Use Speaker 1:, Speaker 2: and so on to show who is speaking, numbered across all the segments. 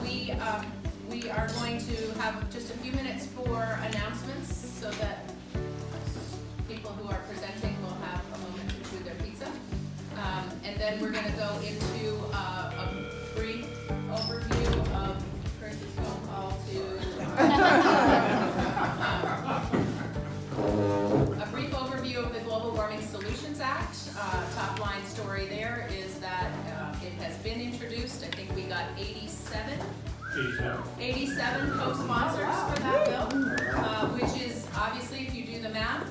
Speaker 1: we are going to have just a few minutes for announcements so that people who are presenting will have a moment to chew their pizza. And then we're going to go into a brief overview of Chris's phone call to a brief overview of the Global Warming Solutions Act. Top line story there is that it has been introduced. I think we got 87 co-sponsors for that bill, which is obviously, if you do the math,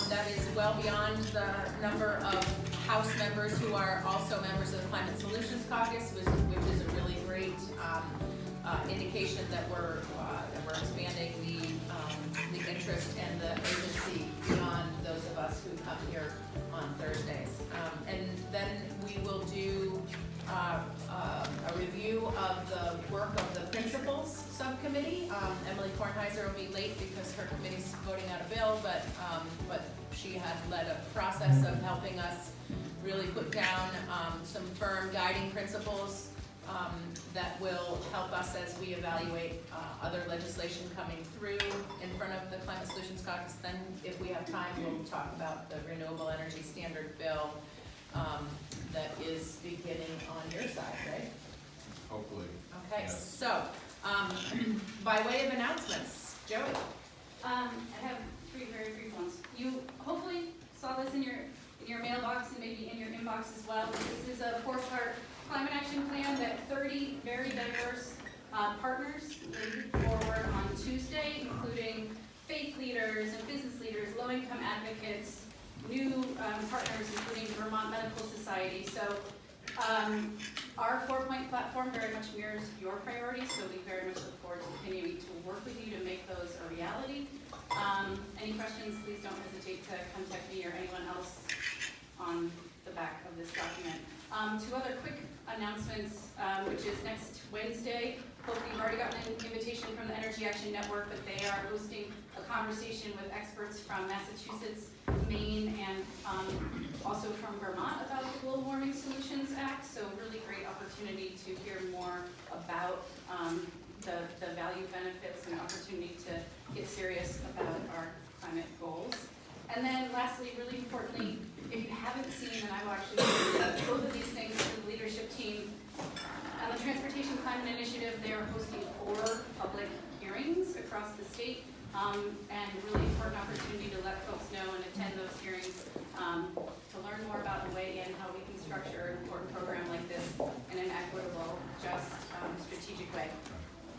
Speaker 1: that is well beyond the number of House members who are also members of the Climate Solutions Caucus, which is a really great indication that we're expanding the interest and the agency beyond those of us who come here on Thursdays. And then we will do a review of the work of the Principals Subcommittee. Emily Kornheiser will be late because her committee's voting out a bill, but she had led a process of helping us really put down some firm guiding principles that will help us as we evaluate other legislation coming through in front of the Climate Solutions Caucus. Then, if we have time, we'll talk about the Renewable Energy Standard Bill that is beginning on your side, right?
Speaker 2: Hopefully.
Speaker 1: Okay,
Speaker 2: Yes.
Speaker 1: so by way of announcements, Joey.
Speaker 3: I have three very brief ones. You hopefully saw this in your mailbox and maybe in your inbox as well. This is a 4-part climate action plan that 30 very diverse partners moved forward on Tuesday, including faith leaders and business leaders, low-income advocates, new partners, including Vermont Medical Society. So our 4-point platform very much mirrors your priorities, so we very much look forward to continuing to work with you to make those a reality. Any questions, please don't hesitate to contact me or anyone else on the back of this document. 2 other quick announcements, which is next Wednesday. Hopefully you've already gotten an invitation from the Energy Action Network, but they are hosting a conversation with experts from Massachusetts, Maine, and also from Vermont about the Global Warming Solutions Act. So really great opportunity to hear more about the value benefits and opportunity to get serious about our climate goals. And then lastly, really importantly, if you haven't seen, and I will actually do both of these things to the leadership team, on the Transportation Climate Initiative, they are hosting 4 public hearings across the state, and really important opportunity to let folks know and attend those hearings to learn more about and weigh in how we can structure an important program like this in an equitable, just, strategic way.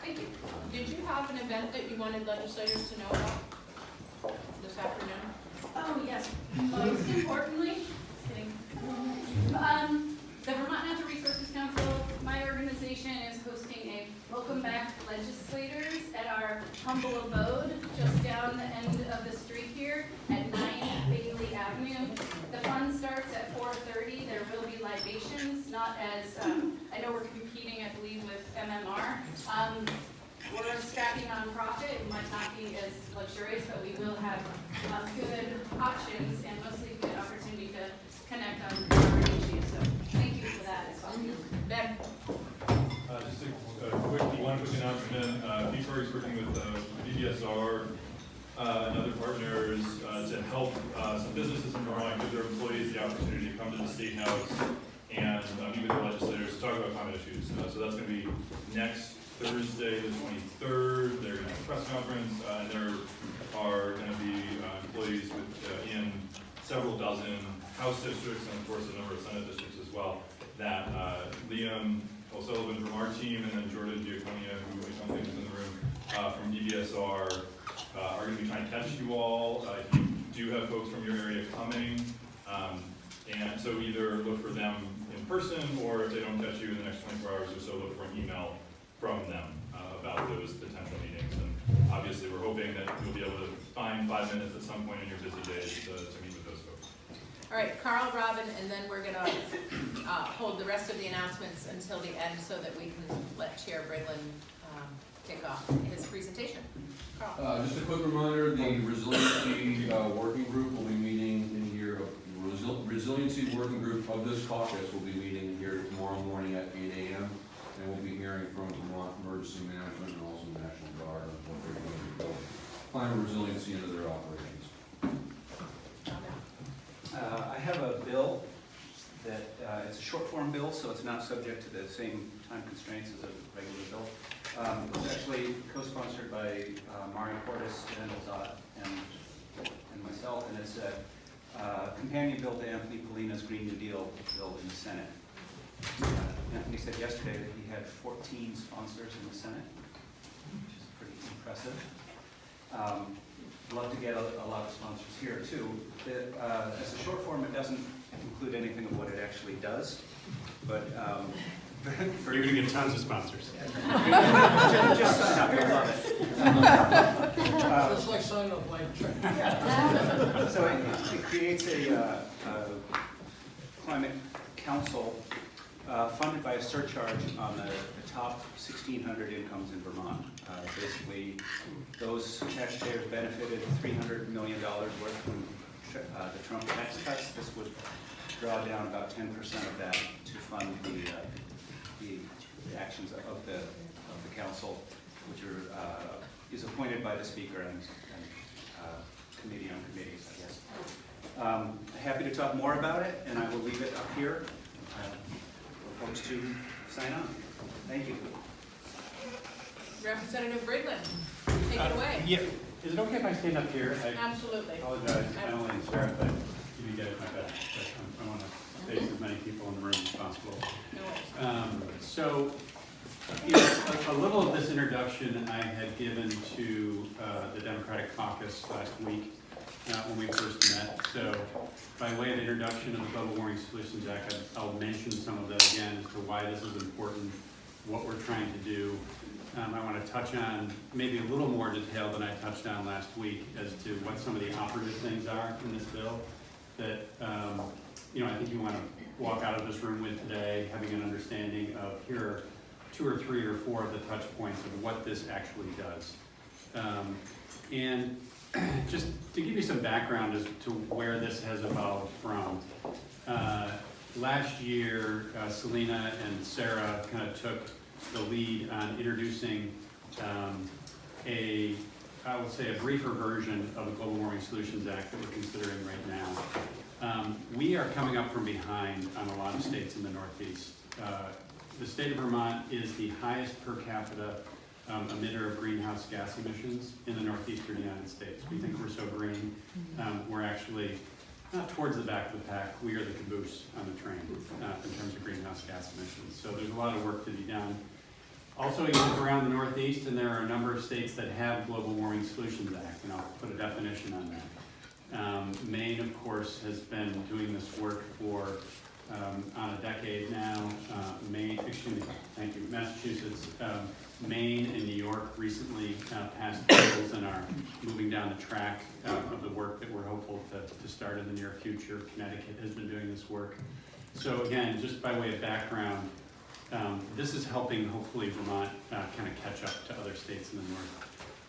Speaker 3: Thank you.
Speaker 1: Did you have an event that you wanted legislators to know about this afternoon?
Speaker 3: Oh, yes. Most importantly, kidding. The Vermont Natural Resources Council, my organization, is hosting a Welcome Back Legislators at our humble abode just down the end of the street here at 9 Bailey Avenue. The fun starts at 4:30. There will be libations, not as, I know we're competing, I believe, with MMR. We're a scrappy nonprofit. It might not be as luxurious, but we will have good options and mostly good opportunity to connect on our issues. So thank you for that as well.
Speaker 1: Ben?
Speaker 4: Just one quick announcement. VCOR is working with BDSR and other partners to help some businesses in Vermont give their employees the opportunity to come to the State House and meet with the legislators to talk about climate issues. So that's going to be next Thursday, the 23rd. They're going to have a press conference, and there are going to be employees in several dozen House districts and, of course, a number of Senate districts as well, that Liam O'Sullivan from our team and then Jordan Diaconia, who I don't think is in the room, from DBSR, are going to be trying to catch you all. If you do have folks from your area coming, and so either look for them in person, or if they don't catch you in the next 24 hours or so, look for an email from them about those potential meetings. And obviously we're hoping that you'll be able to find 5 minutes at some point in your busy days to meet with those folks.
Speaker 1: All right, Carl, Robin, and then we're going to hold the rest of the announcements until the end so that we can let Chair Briglin kick off his presentation. Carl.
Speaker 5: Just a quick reminder, the Resiliency Working Group will be meeting in here. Resiliency Working Group of this caucus will be meeting here tomorrow morning at 8 a.m. And we'll be hearing from Vermont Emergency Management and also National Guard on what they're going to build climate resiliency into their operations.
Speaker 2: I have a bill that, it's a short form bill, so it's not subject to the same time constraints as a regular bill. It's actually co-sponsored by Mario Cordes and Lazat and myself, and it's a companion bill to Anthony Polina's Green New Deal bill in the Senate. Anthony said yesterday that he had 14 sponsors in the Senate, which is pretty impressive. Love to get a lot of sponsors here too. As a short form, it doesn't include anything of what it actually does, but
Speaker 6: You're going to get tons of sponsors.
Speaker 2: just sign up, you'll love it.
Speaker 7: It's like signing a blank check.
Speaker 2: So it creates a climate council funded by a surcharge on the top 1,600 incomes in Vermont. Basically, those taxpayers benefited $300 million worth from the Trump tax cuts. This would draw down about 10% of that to fund the actions of the council, which is appointed by the speaker and committee on committees, I guess. Happy to talk more about it, and I will leave it up here for folks to sign on. Thank you.
Speaker 1: Representative Briglin, take it away.
Speaker 6: Yeah. Is it okay if I stand up here? I
Speaker 1: Absolutely.
Speaker 6: apologize, not only to Sarah, but to you guys my best. But I want to face as many people in the room as possible.
Speaker 1: No worries.
Speaker 6: So, you know, a little of this introduction I had given to the Democratic caucus last week when we first met. So, by way of introduction of the Global Warming Solutions Act, I'll mention some of that again as to why this is important, what we're trying to do. I want to touch on maybe a little more detail than I touched on last week as to what some of the operative things are in this bill that you know, I think you want to walk out of this room with today, having an understanding of here are 2 or 3 or 4 of the touch points of what this actually does. And just to give you some background as to where this has evolved from, last year, Selena and Sarah kind of took the lead on introducing I will say a briefer version of the Global Warming Solutions Act that we're considering right now. We are coming up from behind on a lot of states in the Northeast. The state of Vermont is the highest per capita emitter of greenhouse gas emissions in the northeastern United States. We think we're so green, we're actually not towards the back of the pack, we are the caboose on the train in terms of greenhouse gas emissions. So there's a lot of work to be done. Also, you look around the Northeast and there are a number of states that have Global Warming Solutions Act, and I'll put a definition on that. Maine, of course, has been doing this work for on a decade now. Massachusetts, Maine and New York recently passed bills and are moving down the track of the work that we're hopeful to start in the near future. Connecticut has been doing this work. So again, just by way of background, this is helping hopefully Vermont kind of catch up to other states in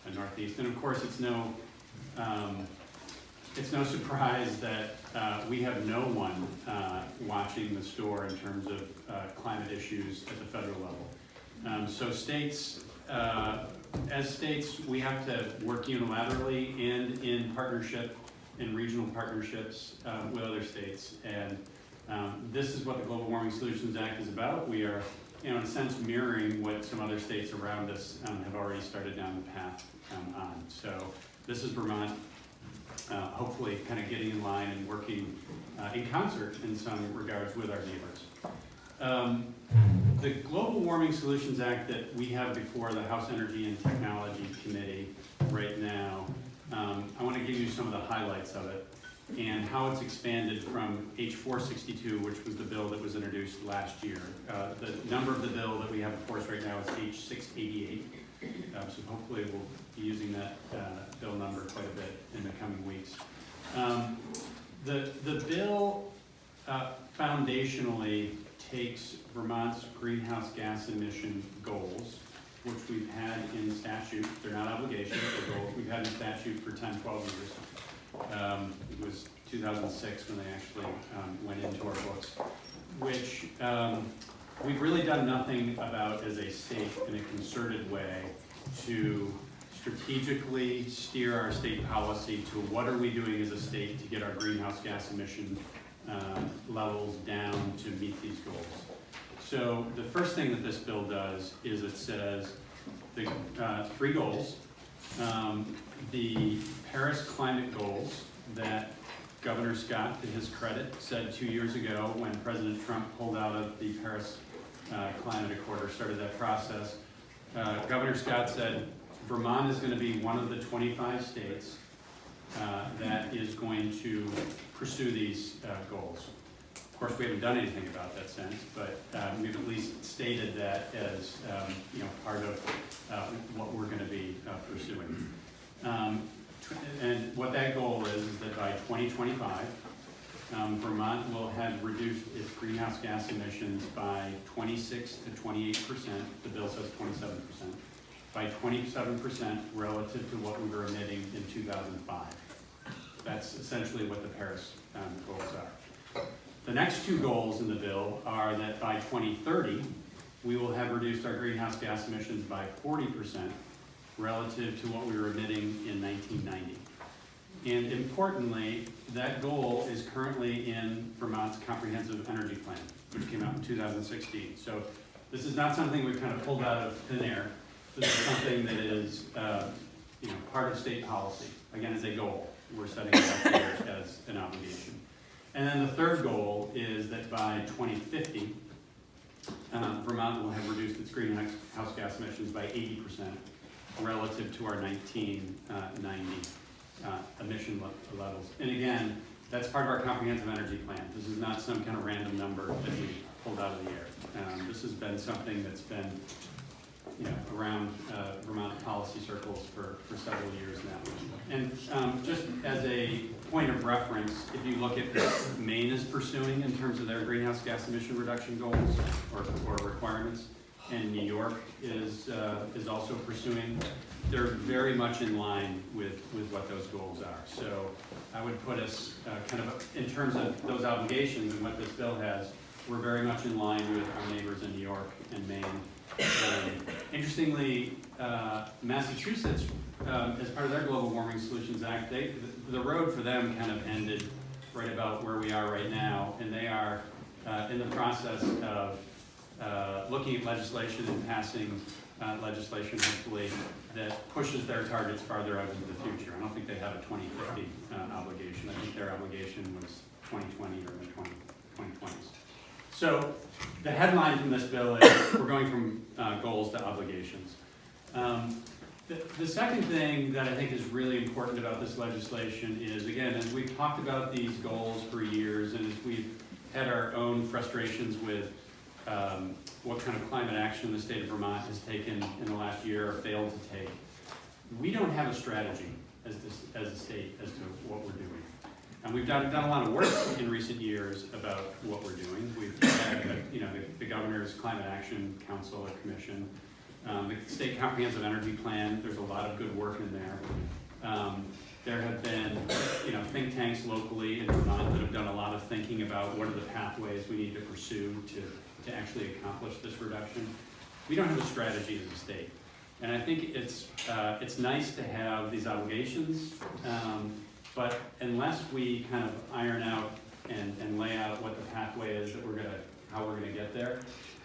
Speaker 6: the Northeast. And of course, it's no surprise that we have no one watching the store in terms of climate issues at the federal level. So states, as states, we have to work unilaterally and in partnership, in regional partnerships with other states. And this is what the Global Warming Solutions Act is about. We are, in a sense, mirroring what some other states around us have already started down the path on. So this is Vermont hopefully kind of getting in line and working in concert in some regards with our neighbors. The Global Warming Solutions Act that we have before the House Energy and Technology Committee right now, I want to give you some of the highlights of it and how it's expanded from H462, which was the bill that was introduced last year. The number of the bill that we have before us right now is H688. So hopefully we'll be using that bill number quite a bit in the coming weeks. The bill foundationally takes Vermont's greenhouse gas emission goals, which we've had in statute. They're not obligations, they're goals we've had in statute for 10, 12 years. It was 2006 when they actually went into our books, which we've really done nothing about, as a state, in a concerted way, to strategically steer our state policy to what are we doing as a state to get our greenhouse gas emission levels down to meet these goals. So the first thing that this bill does is it says the 3 goals. The Paris climate goals that Governor Scott, to his credit, said 2 years ago when President Trump pulled out of the Paris Climate Accord, or started that process. Governor Scott said Vermont is going to be one of the 25 states that is going to pursue these goals. Of course, we haven't done anything about that since, but we've at least stated that as part of what we're going to be pursuing. And what that goal is that by 2025, Vermont will have reduced its greenhouse gas emissions by 26 to 28%. The bill says 27%. By 27% relative to what we were emitting in 2005. That's essentially what the Paris goals are. The next 2 goals in the bill are that by 2030, we will have reduced our greenhouse gas emissions by 40% relative to what we were emitting in 1990. And importantly, that goal is currently in Vermont's Comprehensive Energy Plan, which came out in 2016. So this is not something we've kind of pulled out of thin air. This is something that is part of state policy, again, as a goal. We're setting it up here as an obligation. And then the third goal is that by 2050, Vermont will have reduced its greenhouse gas emissions by 80% relative to our 1990 emission levels. And again, that's part of our comprehensive energy plan. This is not some kind of random number that we pulled out of the air. This has been something that's been around Vermont policy circles for several years now. And just as a point of reference, if you look at what Maine is pursuing in terms of their greenhouse gas emission reduction goals or requirements, and New York is also pursuing, they're very much in line with what those goals are. So I would put us kind of, in terms of those obligations and what this bill has, we're very much in line with our neighbors in New York and Maine. Interestingly, Massachusetts, as part of their Global Warming Solutions Act, the road for them kind of ended right about where we are right now, and they are in the process of looking at legislation and passing legislation, hopefully, that pushes their targets farther out into the future. I don't think they have a 2050 obligation. I think their obligation was 2020 or the 2020s. So the headline from this bill is we're going from goals to obligations. The second thing that I think is really important about this legislation is, again, as we've talked about these goals for years, and as we've had our own frustrations with what kind of climate action the state of Vermont has taken in the last year or failed to take, we don't have a strategy as a state as to what we're doing. And we've done a lot of work in recent years about what we're doing. We've had the Governor's Climate Action Council or Commission, the State Comprehensive Energy Plan. There's a lot of good work in there. There have been think tanks locally in Vermont that have done a lot of thinking about what are the pathways we need to pursue to actually accomplish this reduction. We don't have a strategy as a state. And I think it's nice to have these obligations, but unless we kind of iron out and lay out what the pathway is that how we're gonna get there,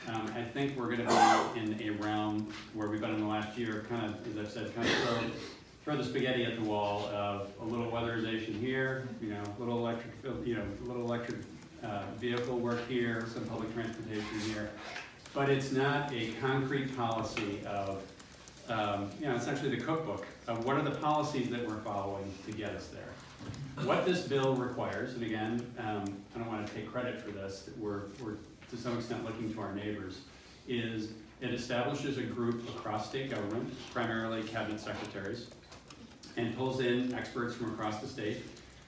Speaker 6: I think we're gonna be in a realm where we've been in the last year, kind of, as I've said, kind of throw the spaghetti at the wall of a little weatherization here, little electric vehicle work here, some public transportation here, but it's not a concrete policy of, essentially the cookbook of what are the policies that we're following to get us there. What this bill requires, and again, I don't want to take credit for this, we're to some extent looking to our neighbors, is it establishes a group across state government, primarily cabinet secretaries, and pulls in experts from across the state.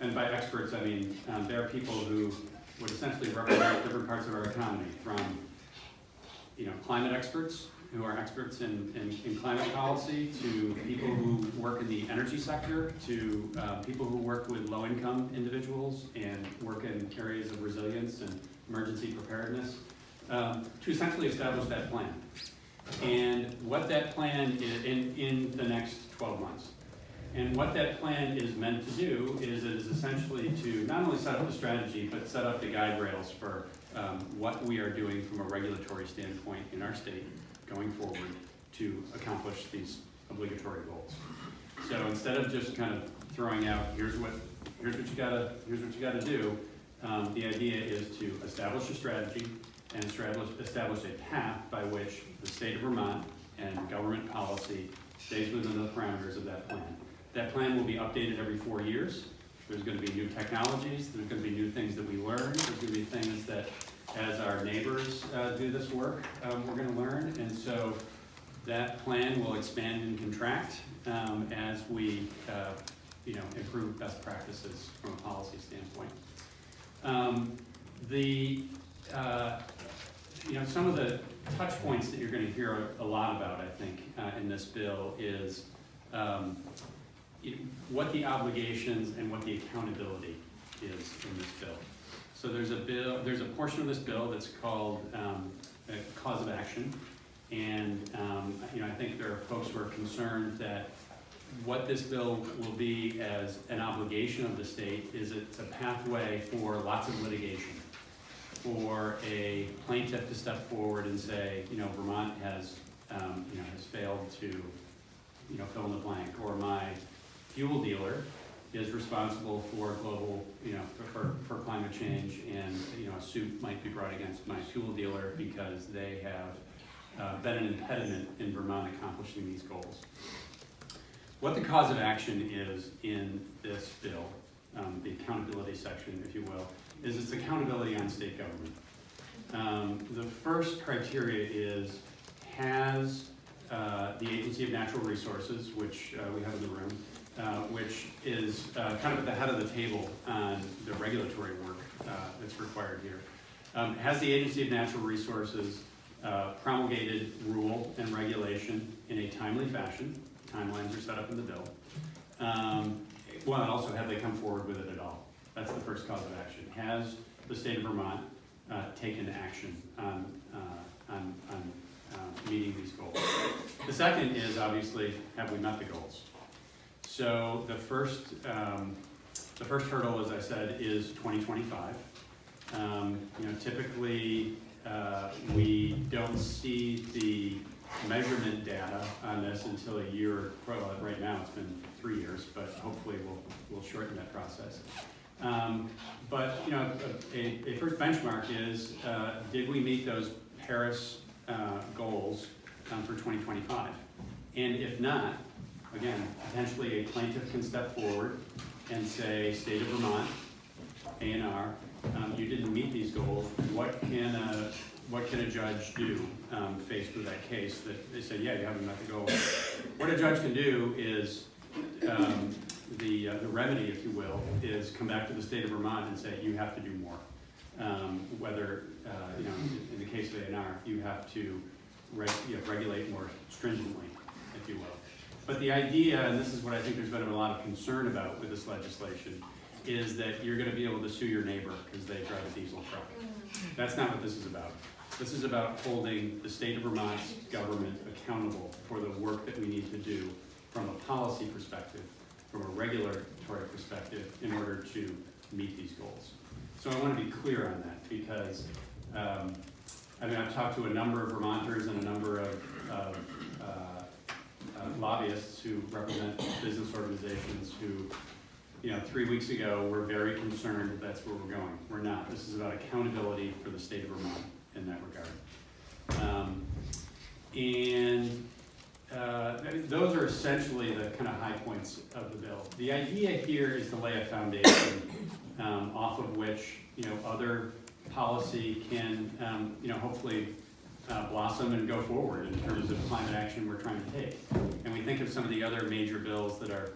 Speaker 6: And by experts, I mean there are people who would essentially represent different parts of our economy, from climate experts who are experts in climate policy, to people who work in the energy sector, to people who work with low-income individuals and work in areas of resilience and emergency preparedness, to essentially establish that plan. And what that plan is in the next 12 months. And what that plan is meant to do is it is essentially to not only set up the strategy, but set up the guide rails for what we are doing from a regulatory standpoint in our state going forward to accomplish these obligatory goals. So instead of just kind of throwing out, here's what you gotta do, the idea is to establish a strategy and establish a path by which the state of Vermont and government policy stays within the parameters of that plan. That plan will be updated every 4 years. There's gonna be new technologies, there's gonna be new things that we learn, there's gonna be things that as our neighbors do this work, we're gonna learn. And so that plan will expand and contract as we improve best practices from a policy standpoint. Some of the touch points that you're going to hear a lot about, I think, in this bill is what the obligations and what the accountability is in this bill. So there's a portion of this bill that's called a cause of action, and I think there are folks who are concerned that what this bill will be as an obligation of the state is it's a pathway for lots of litigation, for a plaintiff to step forward and say, Vermont has failed to, fill in the blank, or my fuel dealer is responsible for global, for climate change, and a suit might be brought against my fuel dealer because they have been an impediment in Vermont accomplishing these goals. What the cause of action is in this bill, the accountability section, if you will, is it's accountability on state government. The first criteria is, has the Agency of Natural Resources, which we have in the room, which is kind of at the head of the table on the regulatory work that's required here, has the Agency of Natural Resources promulgated rule and regulation in a timely fashion? Timelines are set up in the bill. And also, have they come forward with it at all? That's the first cause of action. Has the state of Vermont taken action on meeting these goals? The second is, obviously, have we met the goals? So the first hurdle, as I said, is 2025. Typically, we don't see the measurement data on this until a year. Well, right now it's been 3 years, but hopefully we'll shorten that process. But a first benchmark is, did we meet those Paris goals for 2025? And if not, again, potentially a plaintiff can step forward and say, State of Vermont, A&R, you didn't meet these goals. What can a judge do faced with that case that they said, yeah, you haven't met the goal? What a judge can do is, the remedy, if you will, is come back to the state of Vermont and say, you have to do more. Whether, in the case of A&R, you have to regulate more stringently, if you will. But the idea, and this is what I think there's been a lot of concern about with this legislation, is that you're going to be able to sue your neighbor because they drive a diesel truck. That's not what this is about. This is about holding the state of Vermont's government accountable for the work that we need to do from a policy perspective, from a regulatory perspective, in order to meet these goals. So I want to be clear on that because I've talked to a number of Vermonters and a number of lobbyists who represent business organizations who, 3 weeks ago were very concerned that's where we're going. We're not. This is about accountability for the state of Vermont in that regard. Those are essentially the kind of high points of the bill. The idea here is to lay a foundation off of which other policy can hopefully blossom and go forward in terms of climate action we're trying to take. And we think of some of the other major bills that are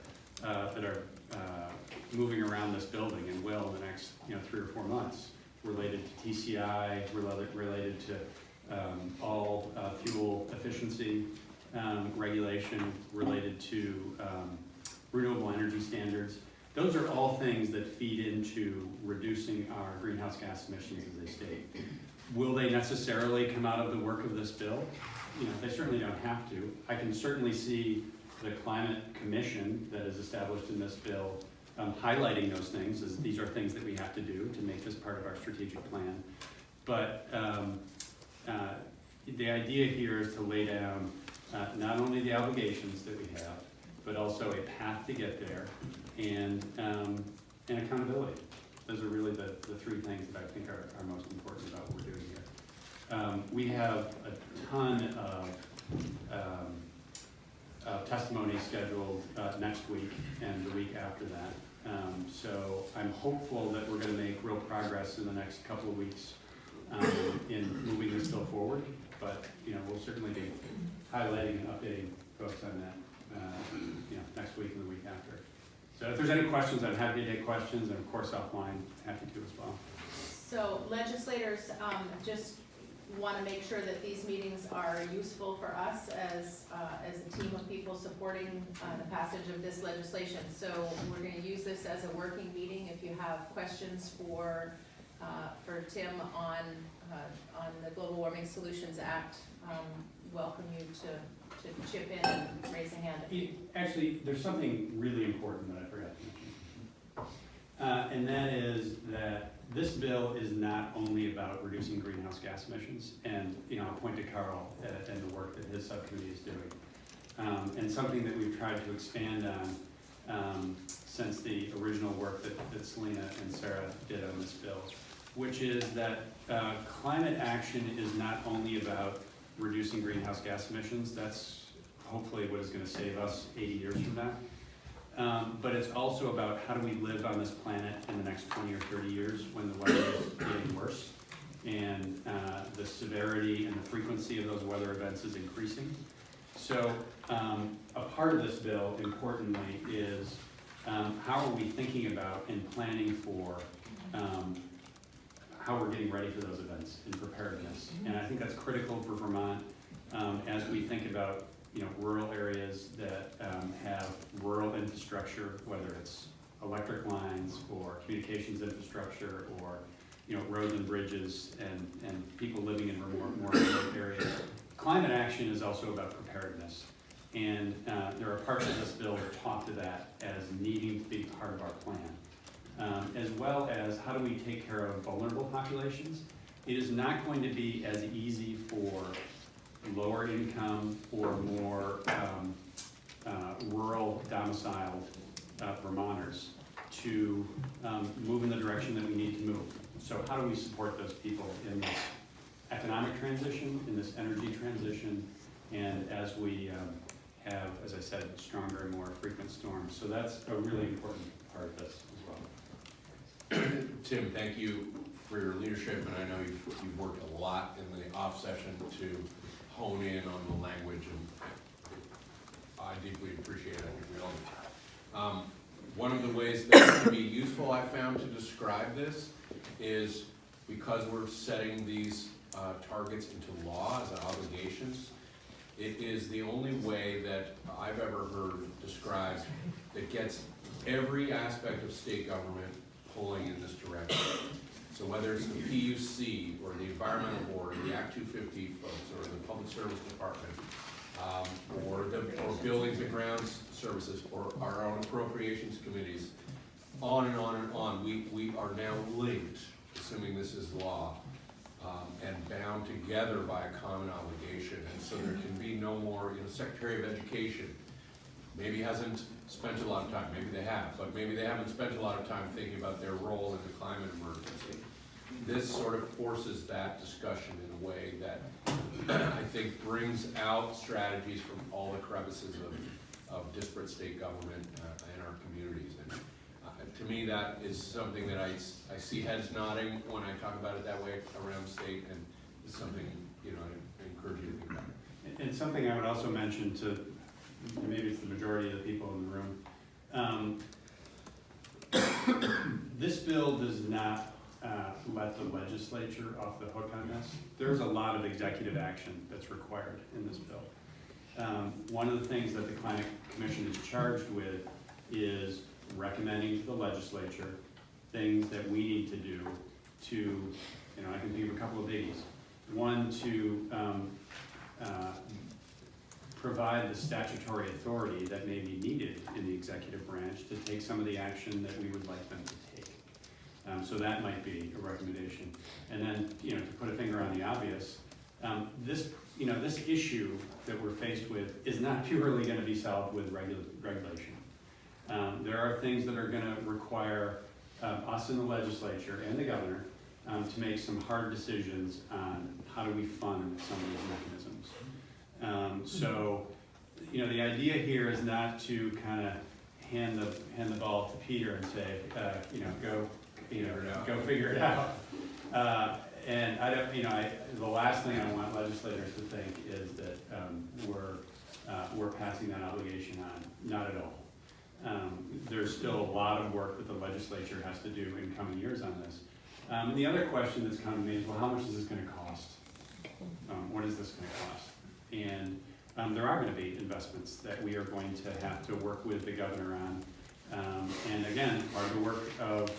Speaker 6: moving around this building and will in the next 3 or 4 months, related to TCI, related to all fuel efficiency regulation, related to renewable energy standards. Those are all things that feed into reducing our greenhouse gas emissions as a state. Will they necessarily come out of the work of this bill? You know, they certainly don't have to. I can certainly see the Climate Commission that is established in this bill highlighting those things, as these are things that we have to do to make this part of our strategic plan. But the idea here is to lay down not only the obligations that we have, but also a path to get there, and accountability. Those are really the three things that I think are most important about what we're doing here. We have a ton of testimony scheduled next week and the week after that. So I'm hopeful that we're going to make real progress in the next couple of weeks in moving this bill forward. But you know, we'll certainly be highlighting and updating folks on that next week and the week after. So if there's any questions, I'm happy to take questions, and of course offline, happy to as well.
Speaker 1: So legislators just want to make sure that these meetings are useful for us as a team of people supporting the passage of this legislation. So we're going to use this as a working meeting. If you have questions for Tim on the Global Warming Solutions Act, welcome you to chip in and raise a hand.
Speaker 6: Actually, there's something really important that I forgot to mention. And that is that this bill is not only about reducing greenhouse gas emissions, and I'll point to Carl and the work that his subcommittee is doing. And something that we've tried to expand on since the original work that Selena and Sarah did on this bill, which is that climate action is not only about reducing greenhouse gas emissions. That's hopefully what is going to save us 80 years from now. But it's also about how do we live on this planet in the next 20 or 30 years when the weather is getting worse and the severity and the frequency of those weather events is increasing. So a part of this bill, importantly, is how are we thinking about and planning for how we're getting ready for those events and preparedness. And I think that's critical for Vermont as we think about rural areas that have rural infrastructure, whether it's electric lines or communications infrastructure or roads and bridges and people living in more remote areas. Climate action is also about preparedness. And there are parts of this bill that talk to that as needing to be part of our plan. As well as how do we take care of vulnerable populations. It is not going to be as easy for lower income or more rural domiciled Vermonters to move in the direction that we need to move. So how do we support those people in this economic transition, in this energy transition, and as we have, as I said, stronger and more frequent storms. So that's a really important part of this as well.
Speaker 8: Tim, thank you for your leadership, and I know you've worked a lot in the off session to hone in on the language, and I deeply appreciate it. I think we all do. One of the ways that can be useful, I found, to describe this is because we're setting these targets into law as obligations. It is the only way that I've ever heard described that gets every aspect of state government pulling in this direction. So whether it's the PUC or the Environmental Board or the Act 250 folks or the Public Service Department or Buildings and Grounds Services or our own appropriations committees, on and on and on, we are now linked, assuming this is law, and bound together by a common obligation. And so there can be no more, Secretary of Education maybe hasn't spent a lot of time, maybe they have, but maybe they haven't spent a lot of time thinking about their role in the climate emergency. This sort of forces that discussion in a way that I think brings out strategies from all the crevices of disparate state government in our communities. And to me, that is something that I see heads nodding when I talk about it that way around the state, and it's something, I encourage you to think about.
Speaker 6: And something I would also mention to, maybe it's the majority of the people in the room, this bill does not let the legislature off the hook on this. There's a lot of executive action that's required in this bill. One of the things that the Climate Commission is charged with is recommending to the legislature things that we need to do to You know, I can think of a couple of biggies. One, to provide the statutory authority that may be needed in the executive branch to take some of the action that we would like them to take. So that might be a recommendation. And then, you know, to put a finger on the obvious, this issue that we're faced with is not purely gonna be solved with regulation. There are things that are gonna require us in the legislature and the governor to make some hard decisions on how do we fund some of these mechanisms. So, you know, the idea here is not to kind of hand the ball to Peter and say, you know, go figure it out. And I don't, you know, the last thing I want legislators to think is that we're passing that obligation on. Not at all. There's still a lot of work that the legislature has to do in coming years on this. And the other question that's come to me is, well, how much is this going to cost? What is this going to cost? And there are going to be investments that we are going to have to work with the governor on. And again, part of the work of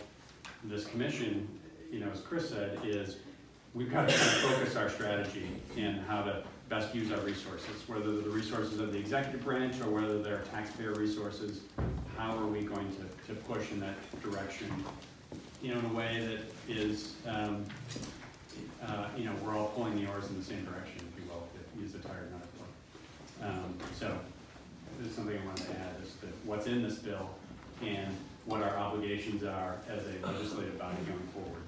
Speaker 6: this commission, you know, as Chris said, is we've got to kind of focus our strategy in how to best use our resources, whether they're the resources of the executive branch or whether they're taxpayer resources. How are we going to push in that direction, you know, in a way that is, you know, we're all pulling the oars in the same direction, if you will, to use a tired metaphor. So this is something I wanted to add, is that what's in this bill and what our obligations are as a legislative body going forward.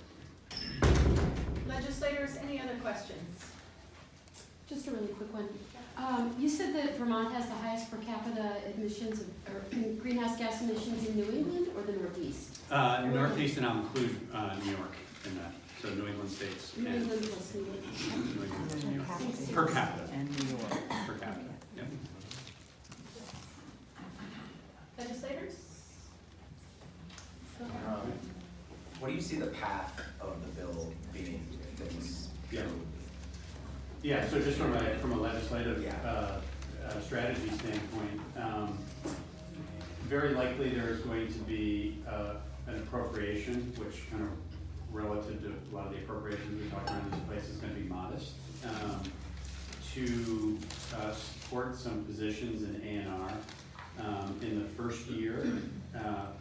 Speaker 1: Legislators, any other questions?
Speaker 9: Just a really quick one. You said that Vermont has the highest per capita emissions or greenhouse gas emissions in New England or the Northeast?
Speaker 6: Northeast, and I'll include New York in that, so New England states.
Speaker 9: New
Speaker 6: and
Speaker 9: England plus New England.
Speaker 6: New England plus New York. Per capita.
Speaker 10: And New York.
Speaker 6: Per capita, yep.
Speaker 1: Legislators?
Speaker 11: What do you see the path of the bill being if it's?
Speaker 6: Yeah, so just from a legislative
Speaker 11: Yeah.
Speaker 6: Strategy standpoint, very likely there is going to be an appropriation, which kind of relative to a lot of the appropriations we talk around this place is going to be modest, to support some positions in A&R in the first year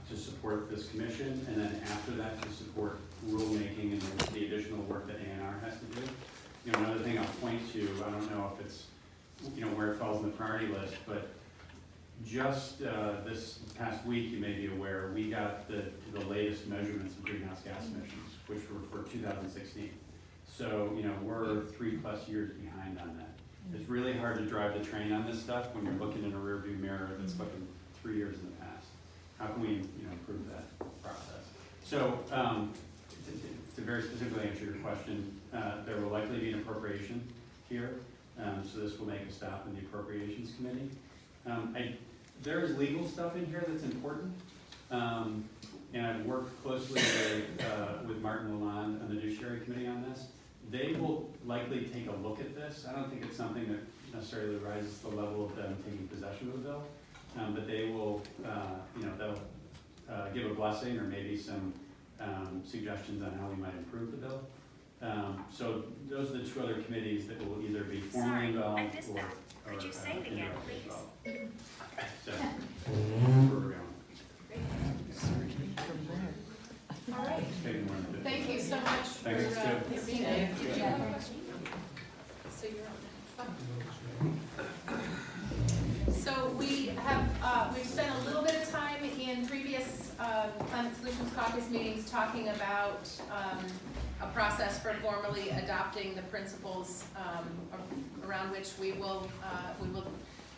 Speaker 6: to support this commission, and then after that to support rulemaking and the additional work that A&R has to do. You know, another thing I'll point to, I don't know if it's, you know, where it falls in the priority list, but just this past week, you may be aware, we got the latest measurements of greenhouse gas emissions, which were for 2016. So, you know, we're 3+ years behind on that. It's really hard to drive the train on this stuff when you're looking in a rearview mirror that's looking 3 years in the past. How can we, you know, improve that process? So, to very specifically answer your question, there will likely be an appropriation here, so this will make a stop in the Appropriations Committee. There is legal stuff in here that's important, and I've worked closely with Martin Lalonde on the Judiciary Committee on this. They will likely take a look at this. I don't think it's something that necessarily rises to the level of them taking possession of the bill, but they will, you know, they'll give a blessing or maybe some suggestions on how we might improve the bill. So those are the two other committees that will either be formally involved or indirectly involved. So, that's where we're going.
Speaker 1: All right.
Speaker 6: Taking more than 50.
Speaker 1: Thank you so much for
Speaker 6: Thanks, Sue.
Speaker 1: being here. Did you have a question? So you're on. So we have, we've spent a little bit of time in previous Climate Solutions Caucus meetings talking about a process for formally adopting the principles around which we will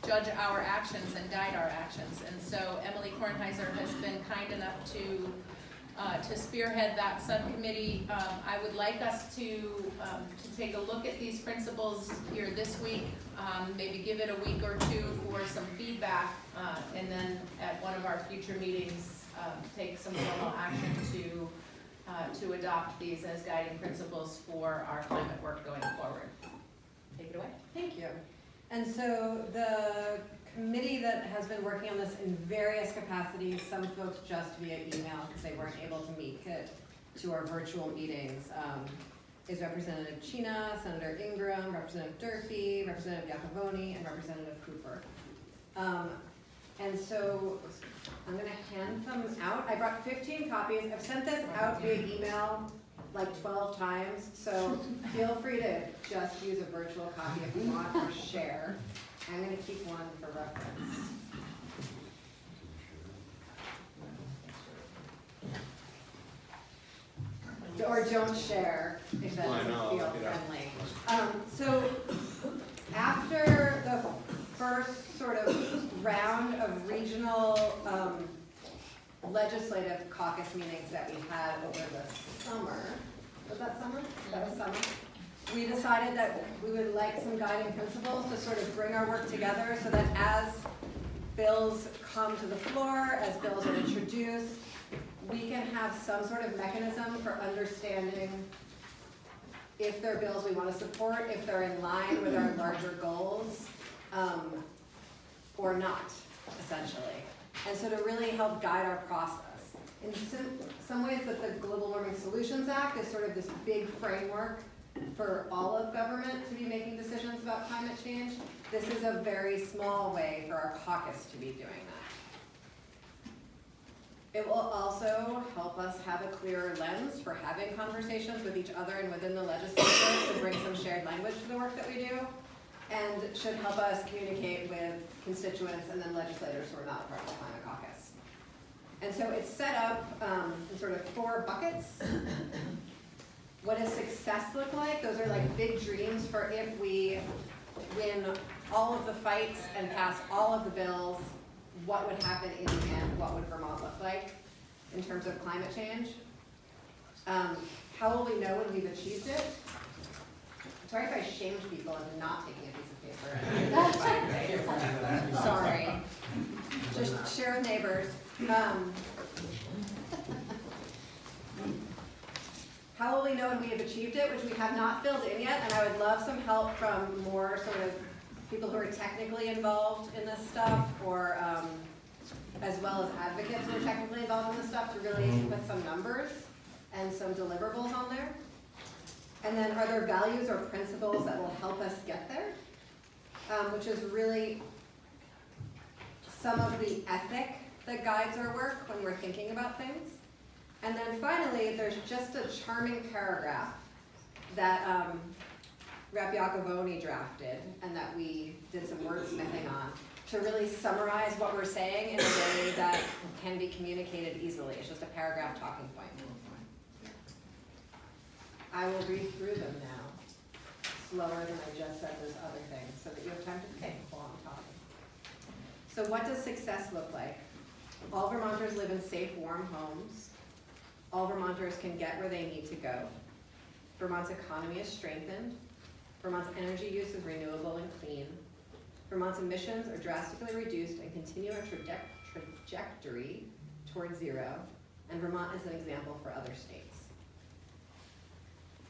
Speaker 1: judge our actions and guide our actions. And so Emily Kornheiser has been kind enough to spearhead that subcommittee. I would like us to take a look at these principles here this week, maybe give it a week or two for some feedback, and then at one of our future meetings, take some formal action to adopt these as guiding principles for our climate work going forward. Take it away.
Speaker 12: Thank you. And so the committee that has been working on this in various capacities, some folks just via email because they weren't able to make it to our virtual meetings. is Representative Chena, Senator Ingram, Representative Durfee, Representative Iacovone, and Representative Cooper. And so I'm gonna hand them out. I brought 15 copies. I've sent this out via email like 12 times, so feel free to just use a virtual copy if you want or share. I'm gonna keep one for reference. Or don't share if that
Speaker 8: Why
Speaker 12: doesn't
Speaker 8: not?
Speaker 12: feel
Speaker 8: Look it up.
Speaker 12: friendly. So after the first sort of round of regional legislative caucus meetings that we had over the summer, was that summer? That was summer. We decided that we would like some guiding principles to sort of bring our work together so that as bills come to the floor, as bills are introduced, we can have some sort of mechanism for understanding if they're bills we want to support, if they're in line with our larger goals, or not, essentially. And so to really help guide our process. In some ways that the Global Warming Solutions Act is sort of this big framework for all of government to be making decisions about climate change. This is a very small way for our caucus to be doing that. It will also help us have a clearer lens for having conversations with each other and within the legislature to bring some shared language to the work that we do, and should help us communicate with constituents and then legislators who are not part of the Climate Caucus. And so it's set up in sort of 4 buckets. What does success look like? Those are like big dreams for if we win all of the fights and pass all of the bills, what would happen in the end? What would Vermont look like in terms of climate change? How will we know when we've achieved it? I'm sorry if I shamed people into not taking a piece of paper. Sorry. Just share with neighbors. How will we know when we have achieved it, which we have not filled in yet, and I would love some help from more sort of people who are technically involved in this stuff, or as well as advocates who are technically involved in this stuff, to really put some numbers and some deliverables on there. And then are there values or principles that will help us get there? Which is really some of the ethic that guides our work when we're thinking about things. And then finally, there's just a charming paragraph that Rep. Iacovone drafted and that we did some wordsmithing on to really summarize what we're saying in a way that can be communicated easily. It's just a paragraph talking point. I will read through them now, slower than I just said those other things, so that you have time to think while I'm talking. So what does success look like? All Vermonters live in safe, warm homes. All Vermonters can get where they need to go. Vermont's economy is strengthened. Vermont's energy use is renewable and clean. Vermont's emissions are drastically reduced and continue a trajectory towards zero. And Vermont is an example for other states.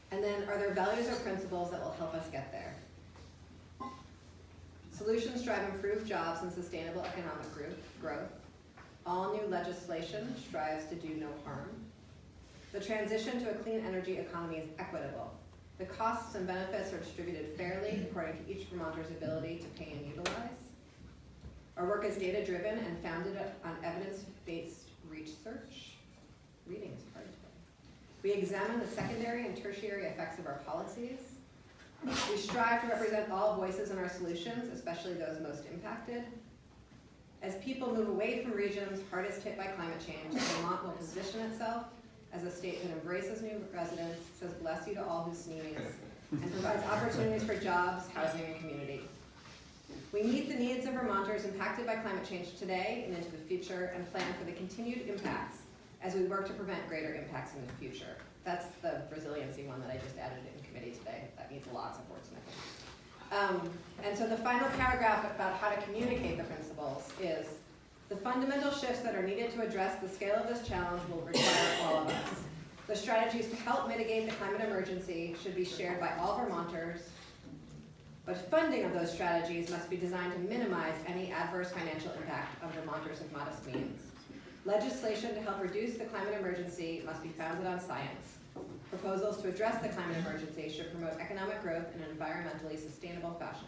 Speaker 12: And then, are there values or principles that will help us get there? Solutions drive improved jobs and sustainable economic growth. All new legislation strives to do no harm. The transition to a clean energy economy is equitable. The costs and benefits are distributed fairly according to each Vermonter's ability to pay and utilize. Our work is data-driven and founded on evidence-based research. Reading is hard today. We examine the secondary and tertiary effects of our policies. We strive to represent all voices in our solutions, especially those most impacted. As people move away from regions hardest hit by climate change, Vermont will position itself as a state that embraces new residents, says bless you to all who sneeze, and provides opportunities for jobs, housing, and community. We meet the needs of Vermonters impacted by climate change today and into the future, and plan for the continued impacts as we work to prevent greater impacts in the future. That's the resiliency one that I just added in committee today. That needs lots of wordsmithing. And so the final paragraph about how to communicate the principles is, the fundamental shifts that are needed to address the scale of this challenge will require all of us. The strategies to help mitigate the climate emergency should be shared by all Vermonters, but funding of those strategies must be designed to minimize any adverse financial impact on Vermonters of modest means. Legislation to help reduce the climate emergency must be founded on science. Proposals to address the climate emergency should promote economic growth in an environmentally sustainable fashion.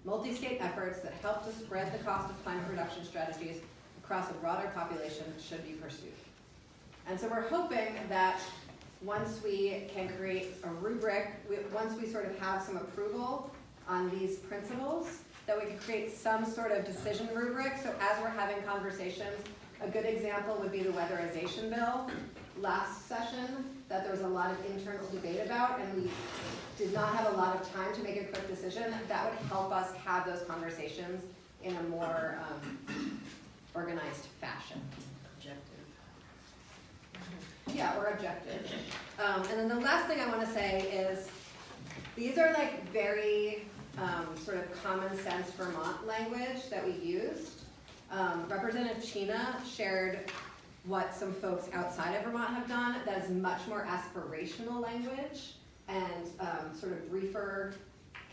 Speaker 12: Multi-state efforts that help to spread the cost of climate reduction strategies across a broader population should be pursued. And so we're hoping that once we can create a rubric, once we sort of have some approval on these principles, that we can create some sort of decision rubric. So as we're having conversations, a good example would be the weatherization bill. Last session, that there was a lot of internal debate about, and we did not have a lot of time to make a quick decision. That would help us have those conversations in a more organized fashion. Yeah, or objective. And then the last thing I want to say is, these are like very sort of common sense Vermont language that we used. Representative Chena shared what some folks outside of Vermont have done that is much more aspirational language and sort of briefer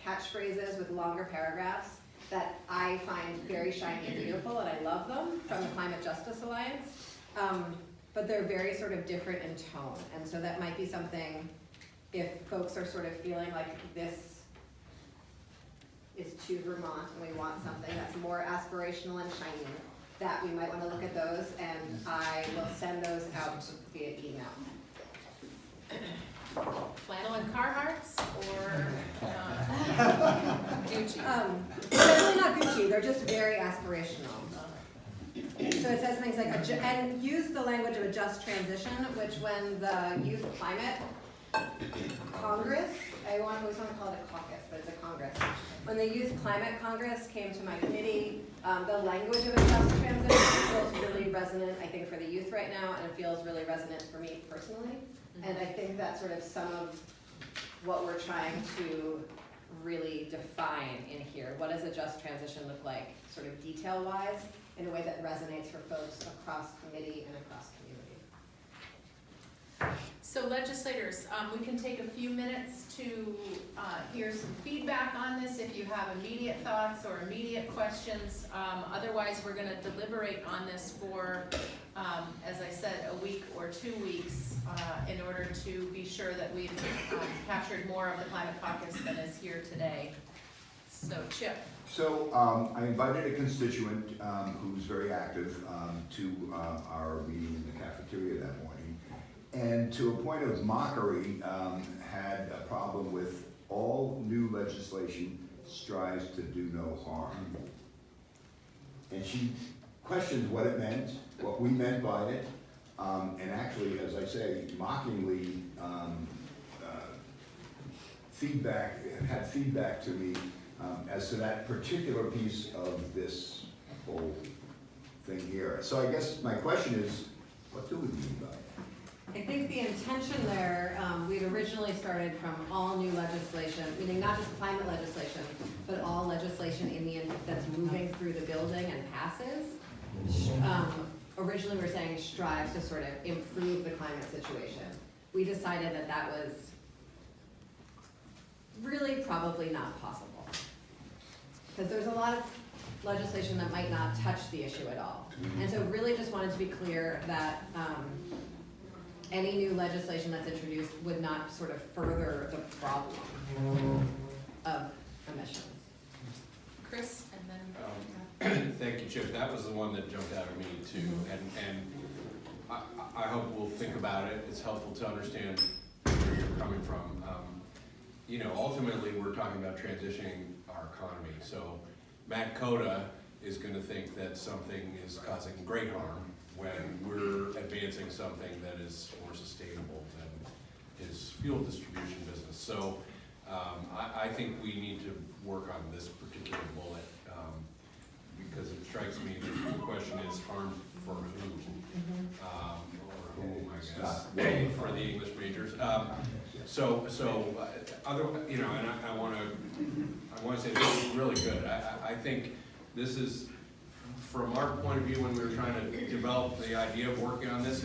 Speaker 12: catchphrases with longer paragraphs that I find very shiny and beautiful, and I love them, from the Climate Justice Alliance. But they're very sort of different in tone, and so that might be something, if folks are sort of feeling like this is too Vermont and we want something that's more aspirational and shiny, that we might want to look at those, and I will send those out via email.
Speaker 1: Flannel and Carhartts or Gucci?
Speaker 12: They're really not Gucci, they're just very aspirational. So it says things like, and use the language of a just transition, which when the Youth Climate Congress, I always want to call it a caucus, but it's a Congress. When the Youth Climate Congress came to my committee, the language of a just transition feels really resonant, I think, for the youth right now, and it feels really resonant for me personally. And I think that's sort of some of what we're trying to really define in here. What does a just transition look like, sort of detail-wise, in a way that resonates for folks across committee and across community?
Speaker 1: So legislators, we can take a few minutes to hear some feedback on this if you have immediate thoughts or immediate questions. Otherwise, we're gonna deliberate on this for, as I said, a week or 2 weeks in order to be sure that we've captured more of the Climate Caucus than is here today. So Chip.
Speaker 10: So I invited a constituent who's very active to our meeting in the cafeteria that morning. And to a point of mockery, had a problem with all new legislation strives to do no harm. And she questioned what it meant, what we meant by it, and actually, as I say, mockingly had feedback to me as to that particular piece of this whole thing here. So I guess my question is, what do we mean by it?
Speaker 12: I think the intention there, we'd originally started from all new legislation, meaning not just climate legislation, but all legislation that's moving through the building and passes. Originally we were saying strives to sort of improve the climate situation. We decided that that was really probably not possible. Because there's a lot of legislation that might not touch the issue at all. And so really just wanted to be clear that any new legislation that's introduced would not sort of further the problem of emissions.
Speaker 1: Chris, and then.
Speaker 8: Thank you, Chip. That was the one that jumped out at me too. And I hope we'll think about it. It's helpful to understand where you're coming from. You know, ultimately we're talking about transitioning our economy. So Matt Cota is going to think that something is causing great harm when we're advancing something that is more sustainable than his fuel distribution business. So I think we need to work on this particular bullet because it strikes me that the question is harm for who? Or whom, I guess, for the English majors. Other, you know, and I want to say this is really good. I think this is, from our point of view, when we were trying to develop the idea of working on this,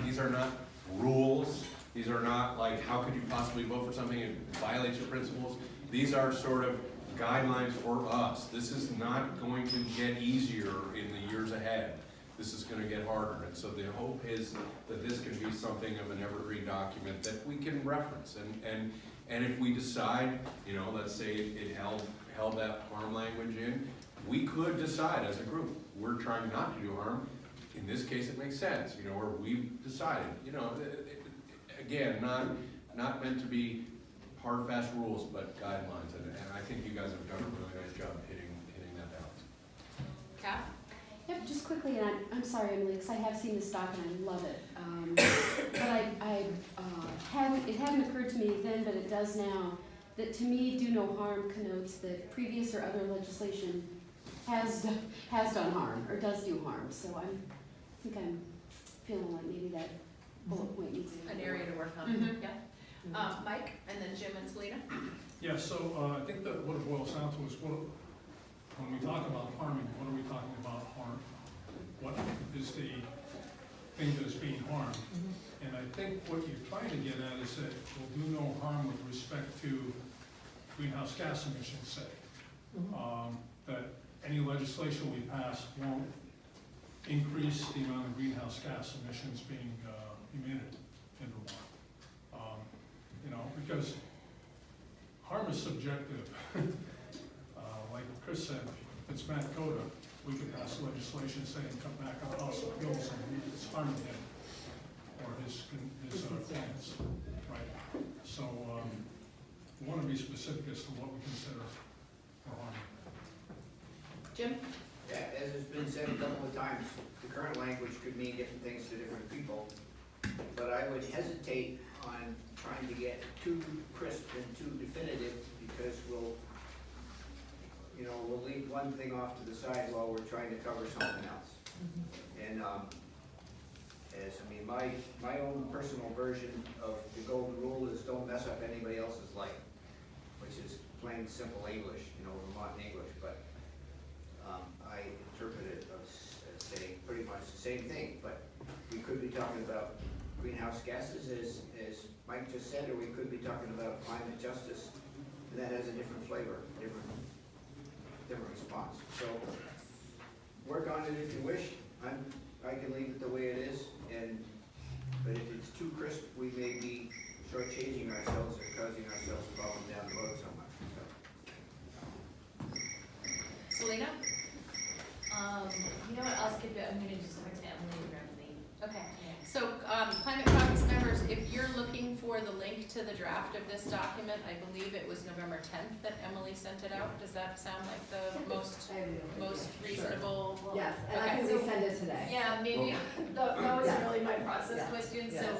Speaker 8: these are not rules. These are not like, how could you possibly vote for something that violates your principles? These are sort of guidelines for us. This is not going to get easier in the years ahead. this is gonna get harder. And so the hope is that this can be something of an evergreen document that we can reference. And if we decide, you know, let's say it held that harm language in, we could decide as a group, we're trying not to do harm. In this case, it makes sense, you know, or we've decided, you know, again, not meant to be hard, fast rules, but guidelines. And I think you guys have done a really nice job hitting that balance.
Speaker 1: Kath?
Speaker 9: Yep, just quickly, and I'm sorry, Emily, because I have seen this doc and I love it. But it hadn't occurred to me then, but it does now, that to me, do no harm connotes that previous or other legislation has done harm, or does do harm. So I think I'm feeling like maybe that bullet point needs to be.
Speaker 1: An area to work on,
Speaker 9: Mhm.
Speaker 1: yeah. Mike, and then Jim and Selena?
Speaker 7: Yeah, so I think that what it boils down to is when we talk about harming, what are we talking about harm? What is the thing that is being harmed? And I think what you're trying to get at is that we'll do no harm with respect to greenhouse gas emissions, say. That any legislation we pass won't increase the amount of greenhouse gas emissions being emitted in Vermont. You know, because harm is subjective. Like Chris said, if it's Matt Cota, we could pass legislation saying cut back on fossil fuels and it's harming him or his clients, right? So we want to be specific as to what we consider for harm.
Speaker 1: Jim?
Speaker 13: Yeah, as has been said a couple of times, the current language could mean different things to different people. But I would hesitate on trying to get too crisp and too definitive because we'll leave one thing off to the side while we're trying to cover something else. And my own personal version of the golden rule is don't mess up anybody else's life, which is plain simple English, Vermont English, but I interpret it as saying pretty much the same thing, but we could be talking about greenhouse gases, as Mike just said, or we could be talking about climate justice, and that has a different flavor, different response. So work on it if you wish. I can leave it the way it is, but if it's too crisp, we may be shortchanging ourselves or causing ourselves a problem down the road so much. So.
Speaker 1: Selena?
Speaker 14: You know what else could be, I'm gonna just talk to Emily directly.
Speaker 1: Okay. So, Climate Caucus members, if you're looking for the link to the draft of this document, I believe it was November 10th that Emily sent it out. Does that sound like the most reasonable?
Speaker 12: Sure. Yes, and I
Speaker 1: Okay.
Speaker 12: can resend it today.
Speaker 14: Yeah, maybe, that was
Speaker 12: Yeah.
Speaker 14: really my process
Speaker 12: Yeah.
Speaker 14: question,
Speaker 12: Yes.
Speaker 14: so,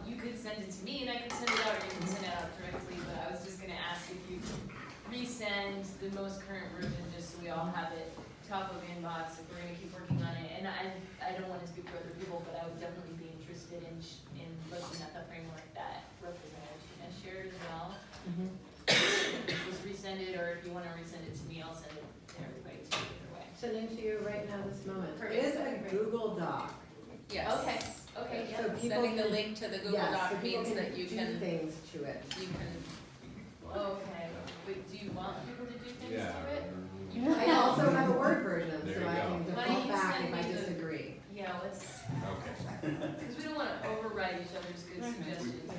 Speaker 14: you could send it to me and I could send it out, or you can send it out directly, but I was just gonna ask if you could resend the most current version, just so we all have it top of inbox, if we're gonna keep working on it. And I don't wanna speak for other people, but I would definitely be interested in looking at the framework that Representative Tina shared as well. If it was resended, or if you wanna resend it to me, I'll send it to everybody too, either way.
Speaker 12: Sending to you right now this moment.
Speaker 14: Perfect.
Speaker 12: It is a Google Doc.
Speaker 1: Yes.
Speaker 14: Okay, yeah.
Speaker 12: So people
Speaker 1: Sending the
Speaker 12: can-
Speaker 1: link to the Google
Speaker 12: Yes,
Speaker 1: Doc
Speaker 12: so people
Speaker 1: means that you
Speaker 12: do
Speaker 1: can,
Speaker 12: things to it.
Speaker 14: Okay, but do you want people to do things
Speaker 8: Yeah.
Speaker 14: to it?
Speaker 12: I also have a Word version,
Speaker 8: There
Speaker 12: so
Speaker 8: you
Speaker 12: I
Speaker 8: go.
Speaker 12: can
Speaker 14: Why don't
Speaker 12: default
Speaker 14: you
Speaker 12: back
Speaker 14: send
Speaker 12: if I
Speaker 14: me the-
Speaker 12: disagree.
Speaker 14: Yeah, let's,
Speaker 8: Okay.
Speaker 14: because we don't want to override each other's good suggestions.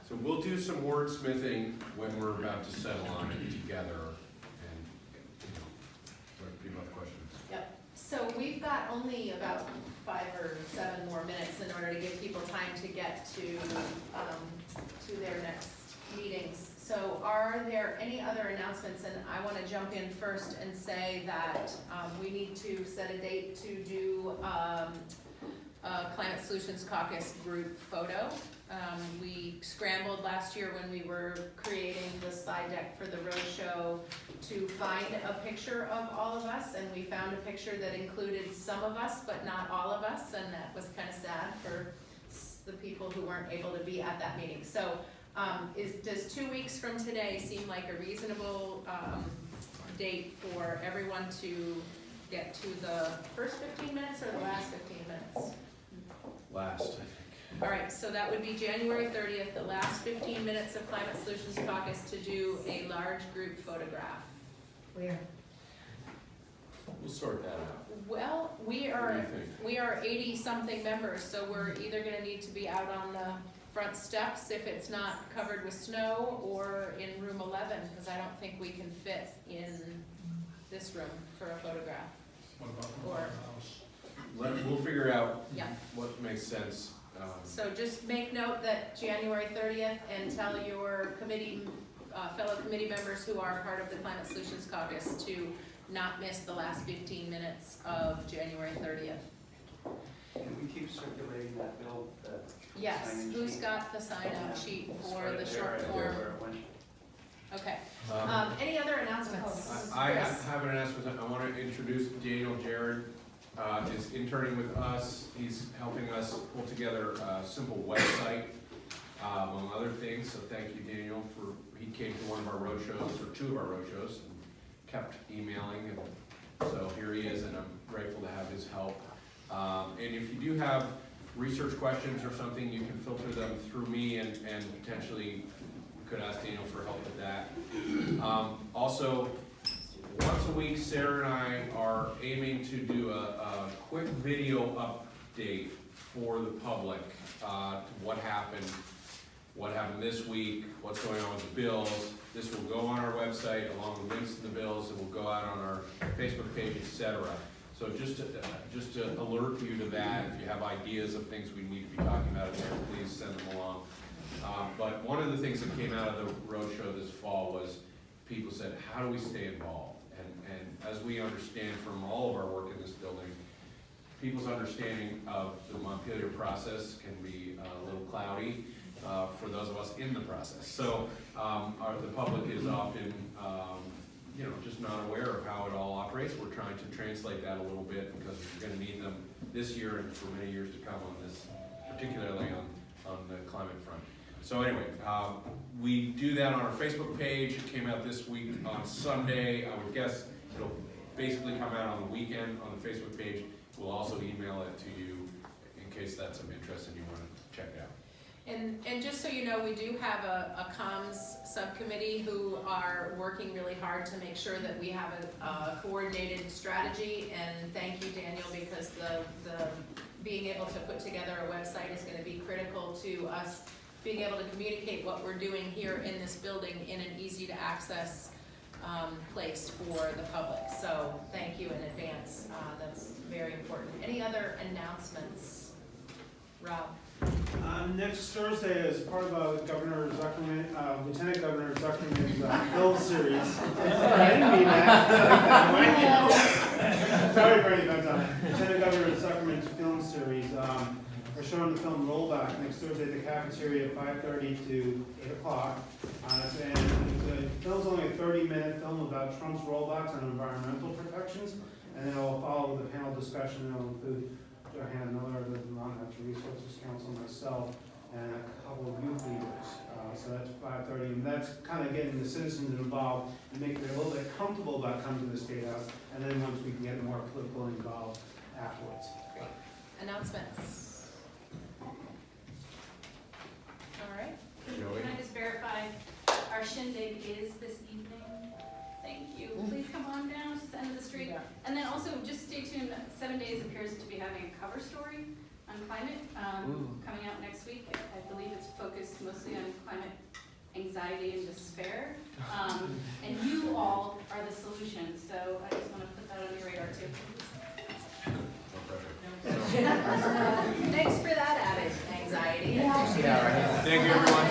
Speaker 8: So we'll do some wordsmithing when we're about to settle on it together, and, if people have questions.
Speaker 1: Yep. So we've got only about 5 or 7 more minutes in order to give people time to get to their next meetings. So are there any other announcements? And I want to jump in first and say that we need to set a date to do a Climate Solutions Caucus group photo. We scrambled last year when we were creating the slide deck for the roadshow to find a picture of all of us, and we found a picture that included some of us, but not all of us, and that was kind of sad for the people who weren't able to be at that meeting. So does 2 weeks from today seem like a reasonable date for everyone to get to the first 15 minutes or the last 15 minutes?
Speaker 8: Last, I think.
Speaker 1: All right, so that would be January 30th, the last 15 minutes of Climate Solutions Caucus to do a large group photograph.
Speaker 12: Where?
Speaker 8: We'll sort that out.
Speaker 1: Well,
Speaker 8: What do you think?
Speaker 1: we are 80-something members, so we're either gonna need to be out on the front steps if it's not covered with snow, or in room 11, because I don't think we can fit in this room for a photograph.
Speaker 7: What about the
Speaker 1: Or-
Speaker 7: firehouse?
Speaker 8: We'll figure out
Speaker 1: Yeah.
Speaker 8: what makes sense.
Speaker 1: So just make note that January 30th, and tell your committee, fellow committee members who are part of the Climate Solutions Caucus to not miss the last 15 minutes of January 30th.
Speaker 2: Can we keep circulating that bill, that
Speaker 1: Yes,
Speaker 2: sign-in
Speaker 1: who's
Speaker 2: sheet?
Speaker 1: got the sign-out sheet for
Speaker 2: Start
Speaker 1: the
Speaker 2: it
Speaker 1: short
Speaker 2: there,
Speaker 1: form?
Speaker 2: where it went.
Speaker 1: Okay,
Speaker 8: Um,
Speaker 1: any other announcements?
Speaker 8: I
Speaker 1: Chris?
Speaker 8: have an announcement. I want to introduce Daniel Jared, is interning with us. He's helping us pull together a simple website, among other things. So thank you, Daniel, he came to one of our road shows, or two of our road shows, and kept emailing, and so here he is, and I'm grateful to have his help. And if you do have research questions or something, you can filter them through me, and potentially we could ask Daniel for help with that. Also, once a week, Sarah and I are aiming to do a quick video update for the public, to what happened this week, what's going on with the bills. This will go on our website along with links to the bills, and will go out on our Facebook page, etc. So just to alert you to that, if you have ideas of things we need to be talking about there, please send them along. But one of the things that came out of the roadshow this fall was people said, how do we stay involved? And as we understand from all of our work in this building, people's understanding of the Montpelier process can be a little cloudy for those of us in the process. So the public is often just not aware of how it all operates. We're trying to translate that a little bit, because we're going to need them this year and for many years to come on this, particularly on the climate front. So anyway, we do that on our Facebook page. It came out this week on Sunday. I would guess it'll basically come out on the weekend on the Facebook page. We'll also email it to you in case that's of interest and you want to check it out.
Speaker 1: And just so you know, we do have a comms subcommittee who are working really hard to make sure that we have a coordinated strategy. And thank you, Daniel, because the being able to put together a website is going to be critical to us being able to communicate what we're doing here in this building in an easy to access place for the public. So thank you in advance. That's very important. Any other announcements? Rob?
Speaker 15: Next Thursday, as part of Governor Zuckerman, Lieutenant Governor Zuckerman's film series. I didn't mean that. Sorry for any offense. Lieutenant Governor Zuckerman's film series. We're showing the film Rollback next Thursday at the cafeteria at 5:30 to 8 o'clock. And the film's only a 30-minute film about Trump's rollbacks on environmental protections, and then it'll follow with a panel discussion. It'll include Johanna Miller of the Vermont Natural Resources Council, myself, and a couple of youth leaders. So that's 5:30, and that's kind of getting the citizens involved and making it a little bit comfortable about coming to the State House, and then once we can get more political involved afterwards.
Speaker 1: Great. Announcements? All right.
Speaker 8: Joey?
Speaker 3: Can I just verify, our shindig is this evening? Thank you. Please come on down to the end of the street. And then also, just stay tuned, 7 Days appears to be having a cover story on climate, coming out next week. I believe it's focused mostly on climate anxiety and despair. And you all are the solution, so I just want to put that on your radar too.
Speaker 1: Thanks for that added anxiety.
Speaker 8: Thank you, everyone.